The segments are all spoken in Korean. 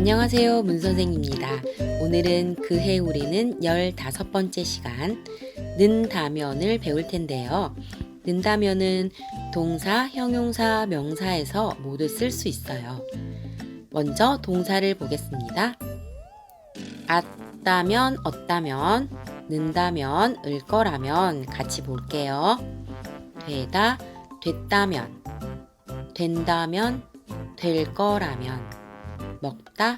안녕하세요. 문선생입니다. 오늘은 그해 우리는 15번째 시간 는다면을 배울 텐데요. 는다면은 동사, 형용사, 명사에서 모두 쓸 수 있어요. 먼저 동사를 보겠습니다. 앗다면, 얻다면, 는다면, 을 거라면 같이 볼게요. 되다, 됐다면, 된다면, 될 거라면, 먹다,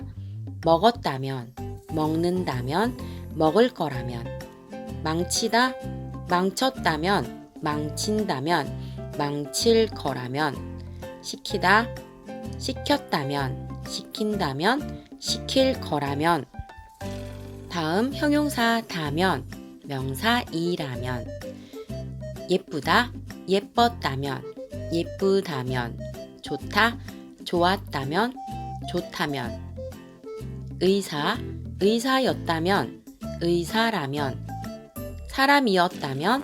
먹었다면, 먹는다면, 먹을 거라면, 망치다, 망쳤다면, 망친다면, 망칠 거라면, 시키다, 시켰다면, 시킨다면, 시킬 거라면. 다음 형용사 다면, 명사 이라면, 예쁘다, 예뻤다면, 예쁘다면, 좋다, 좋았다면, 좋다면, 의사, 의사였다면, 의사라면, 사람이었다면,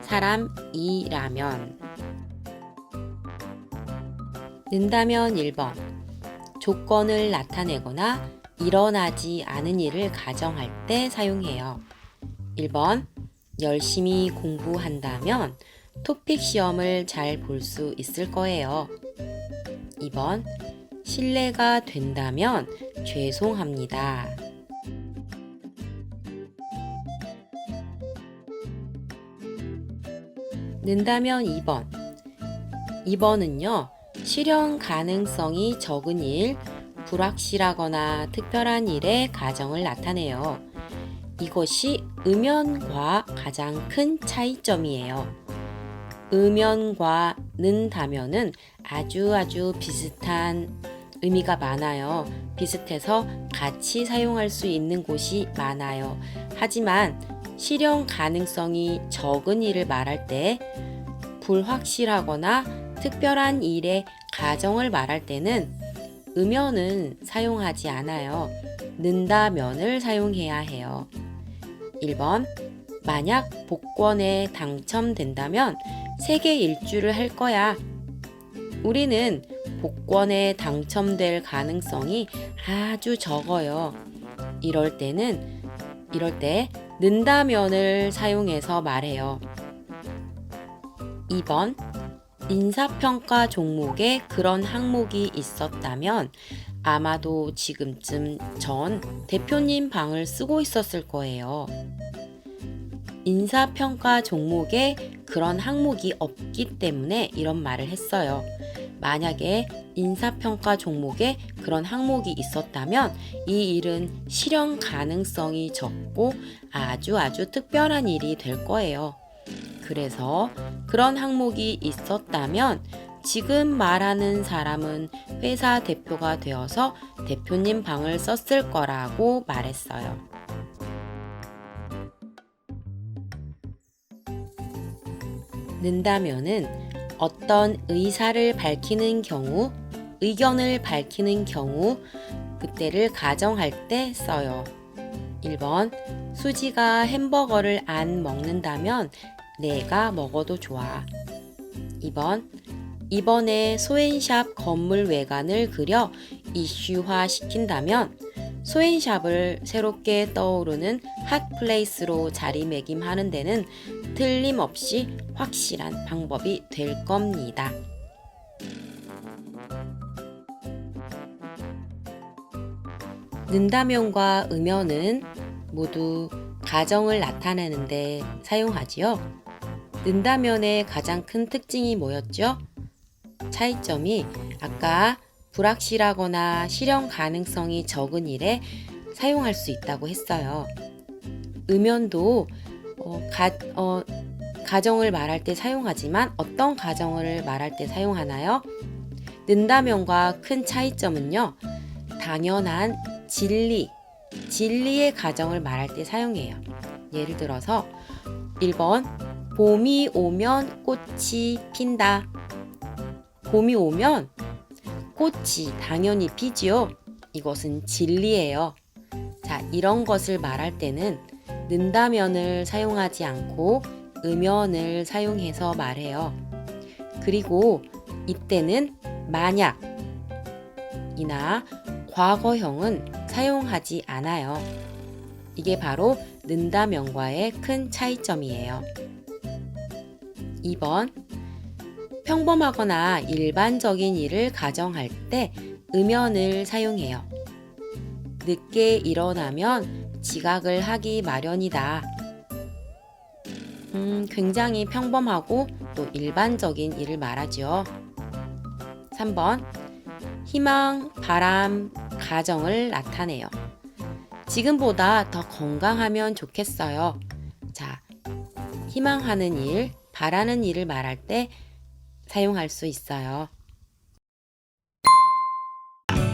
사람이라면. 는다면 1번. 조건을 나타내거나 일어나지 않은 일을 가정할 때 사용해요. 1번. 열심히 공부한다면 토픽 시험을 잘 볼 수 있을 거예요. 2번. 실례가 된다면 죄송합니다. 는다면 2번. 2번은요, 실현 가능성이 적은 일, 불확실하거나 특별한 일의 가정을 나타내요. 이것이 음연과 가장 큰 차이점이에요. 음연과 는다면은 아주 비슷한 의미가 많아요. 비슷해서 같이 사용할 수 있는 곳이 많아요. 하지만 실현 가능성이 적은 일을 말할 때, 불확실하거나 특별한 일의 가정을 말할 때는 음연은 사용하지 않아요. 는다면을 사용해야 해요. 1번. 만약 복권에 당첨된다면 세계 일주를 할 거야. 우리는 복권에 당첨될 가능성이 아주 적어요. 이럴 때 는다면을 사용해서 말해요. 2번. 인사평가 종목에 그런 항목이 있었다면 아마도 지금쯤 전 대표님 방을 쓰고 있었을 거예요. 인사평가 종목에 그런 항목이 없기 때문에 이런 말을 했어요. 만약에 인사평가 종목에 그런 항목이 있었다면 이 일은 실현 가능성이 적고 아주 특별한 일이 될 거예요. 그래서 그런 항목이 있었다면 지금 말하는 사람은 회사 대표가 되어서 대표님 방을 썼을 거라고 말했어요. 는다면은 어떤 의사를 밝히는 경우, 의견을 밝히는 경우, 그때를 가정할 때 써요. 1번. 수지가 햄버거를 안 먹는다면 내가 먹어도 좋아. 2번. 이번에 소앤샵 건물 외관을 그려 이슈화 시킨다면 소앤샵을 새롭게 떠오르는 핫플레이스로 자리매김하는 데는 틀림없이 확실한 방법이 될 겁니다. 는다면과 음연은 모두 가정을 나타내는데 사용하지요. 는다면의 가장 큰 특징이 뭐였죠? 차이점이 아까 불확실하거나 실현 가능성이 적은 일에 사용할 수 있다고 했어요. 음연도 가정을 말할 때 사용하지만 어떤 가정을 말할 때 사용하나요? 는다면과 큰 차이점은요, 당연한 진리의 가정을 말할 때 사용해요. 예를 들어서 1번. 봄이 오면 꽃이 핀다. 봄이 오면 꽃이 당연히 피지요. 이것은 진리예요. 자, 이런 것을 말할 때는 는다면을 사용하지 않고 음연을 사용해서 말해요. 그리고 이때는 만약이나 과거형은 사용하지 않아요. 이게 바로 는다면과의 큰 차이점이에요. 2번, 평범하거나 일반적인 일을 가정할 때 음연을 사용해요. 늦게 일어나면 지각을 하기 마련이다. 굉장히 평범하고 또 일반적인 일을 말하죠. 3번, 희망, 바람, 가정을 나타내요. 지금보다 더 건강하면 좋겠어요. 자, 희망하는 일, 바라는 일을 말할 때 사용할 수 있어요.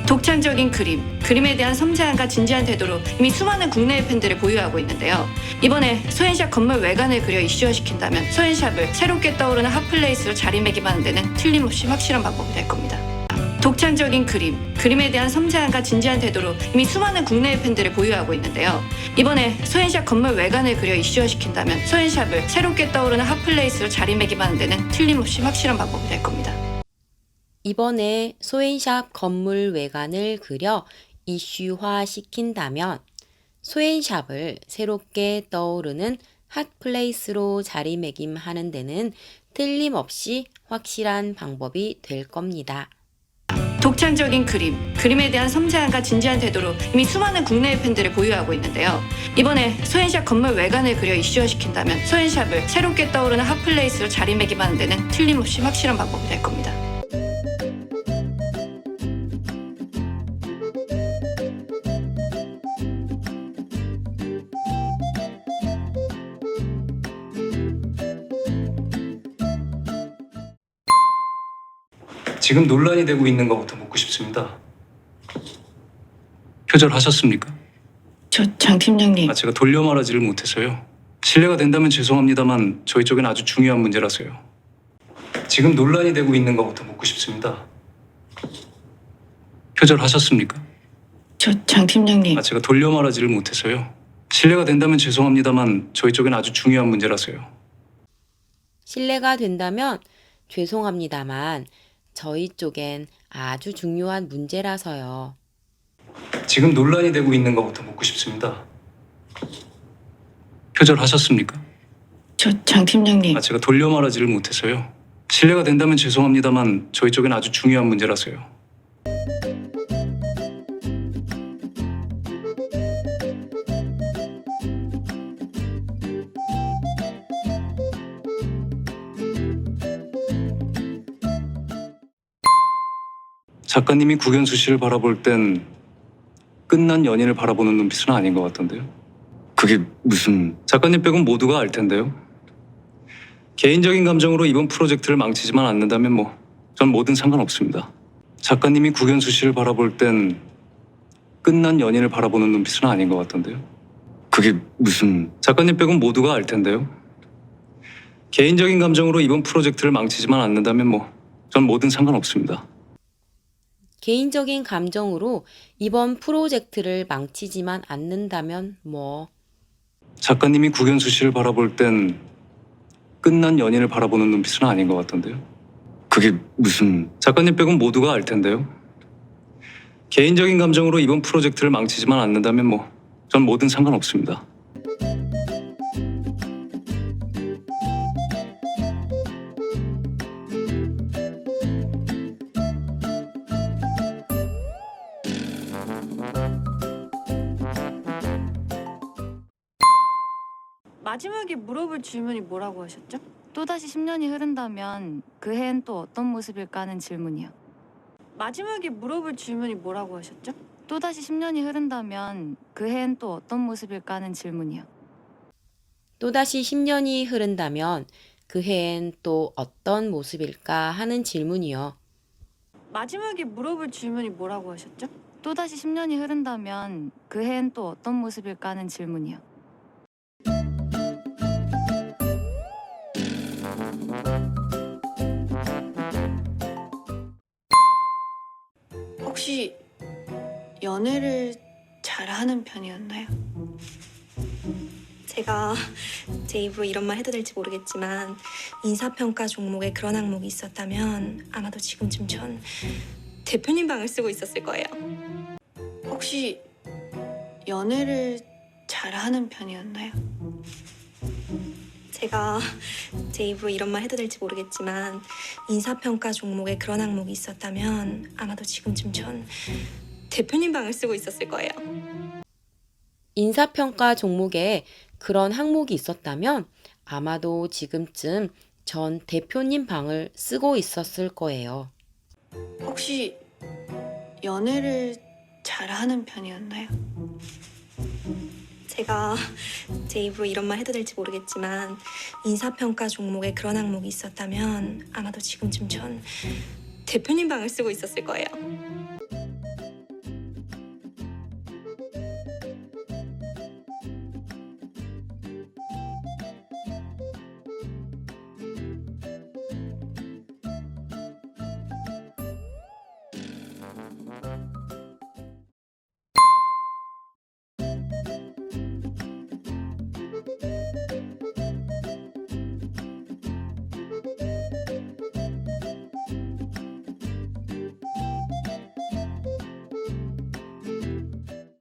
독창적인 그림에 대한 섬세함과 진지한 태도로 이미 수많은 국내의 팬들을 보유하고 있는데요. 이번에 소엔샵 건물 외관을 그려 이슈화시킨다면 소엔샵을 새롭게 떠오르는 핫플레이스로 자리매김하는 데는 틀림없이 확실한 방법이 될 겁니다. 독창적인 그림에 대한 섬세함과 진지한 태도로 이미 수많은 국내의 팬들을 보유하고 있는데요. 이번에 소엔샵 건물 외관을 그려 이슈화시킨다면 소엔샵을 새롭게 떠오르는 핫플레이스로 자리매김하는 데는 틀림없이 확실한 방법이 될 겁니다. 이번에 소엔샵 건물 외관을 그려 이슈화 시킨다면 소엔샵을 새롭게 떠오르는 핫플레이스로 자리매김하는 데는 틀림없이 확실한 방법이 될 겁니다. 독창적인 그림에 대한 섬세함과 진지한 태도로 이미 수많은 국내의 팬들을 보유하고 있는데요. 이번에 소엔샵 건물 외관을 그려 이슈화시킨다면 소엔샵을 새롭게 떠오르는 핫플레이스로 자리매김하는 데는 틀림없이 확실한 방법이 될 겁니다. 지금 논란이 되고 있는 것부터 묻고 싶습니다. 표절하셨습니까? 장 팀장님. 제가 돌려 말하지를 못해서요. 실례가 된다면 죄송합니다만 저희 쪽엔 아주 중요한 문제라서요. 지금 논란이 되고 있는 것부터 묻고 싶습니다. 표절하셨습니까? 장 팀장님. 제가 돌려 말하지를 못해서요. 실례가 된다면 죄송합니다만 저희 쪽엔 아주 중요한 문제라서요. 실례가 된다면 죄송합니다만 저희 쪽엔 아주 중요한 문제라서요. 지금 논란이 되고 있는 것부터 묻고 싶습니다. 표절하셨습니까? 장 팀장님. 제가 돌려 말하지를 못해서요. 실례가 된다면 죄송합니다만 저희 쪽엔 아주 중요한 문제라서요. 작가님이 구견수 씨를 바라볼 땐 끝난 연인을 바라보는 눈빛은 아닌 것 같던데요. 그게 무슨... 작가님 빼곤 모두가 알 텐데요. 개인적인 감정으로 이번 프로젝트를 망치지만 않는다면 전 뭐든 상관없습니다. 작가님이 구견수 씨를 바라볼 땐 끝난 연인을 바라보는 눈빛은 아닌 것 같던데요. 그게 무슨... 작가님 빼곤 모두가 알 텐데요. 개인적인 감정으로 이번 프로젝트를 망치지만 않는다면 전 뭐든 상관없습니다. 개인적인 감정으로 이번 프로젝트를 망치지만 않는다면 작가님이 구견수 씨를 바라볼 땐 끝난 연인을 바라보는 눈빛은 아닌 것 같던데요. 그게 무슨... 작가님 빼곤 모두가 알 텐데요. 개인적인 감정으로 이번 프로젝트를 망치지만 않는다면 전 뭐든 상관없습니다. 마지막에 물어볼 질문이 뭐라고 하셨죠? 또다시 10년이 흐른다면 그 해엔 또 어떤 모습일까 하는 질문이요. 마지막에 물어볼 질문이 뭐라고 하셨죠? 또다시 10년이 흐른다면 그 해엔 또 어떤 모습일까 하는 질문이요. 또다시 10년이 흐른다면 그 해엔 또 어떤 모습일까 하는 질문이요. 마지막에 물어볼 질문이 뭐라고 하셨죠? 또다시 10년이 흐른다면 그 해엔 또 어떤 모습일까 하는 질문이요. 혹시 연애를 잘하는 편이었나요? 제가 제 입으로 이런 말 해도 될지 모르겠지만 인사평가 종목에 그런 항목이 있었다면 아마도 지금쯤 전 대표님 방을 쓰고 있었을 거예요. 혹시 연애를 잘하는 편이었나요? 제가 제 입으로 이런 말 해도 될지 모르겠지만 인사평가 종목에 그런 항목이 있었다면 아마도 지금쯤 전 대표님 방을 쓰고 있었을 거예요. 인사평가 종목에 그런 항목이 있었다면 아마도 지금쯤 전 대표님 방을 쓰고 있었을 거예요. 혹시 연애를 잘하는 편이었나요? 제가 제 입으로 이런 말 해도 될지 모르겠지만 인사평가 종목에 그런 항목이 있었다면 아마도 지금쯤 전 대표님 방을 쓰고 있었을 거예요.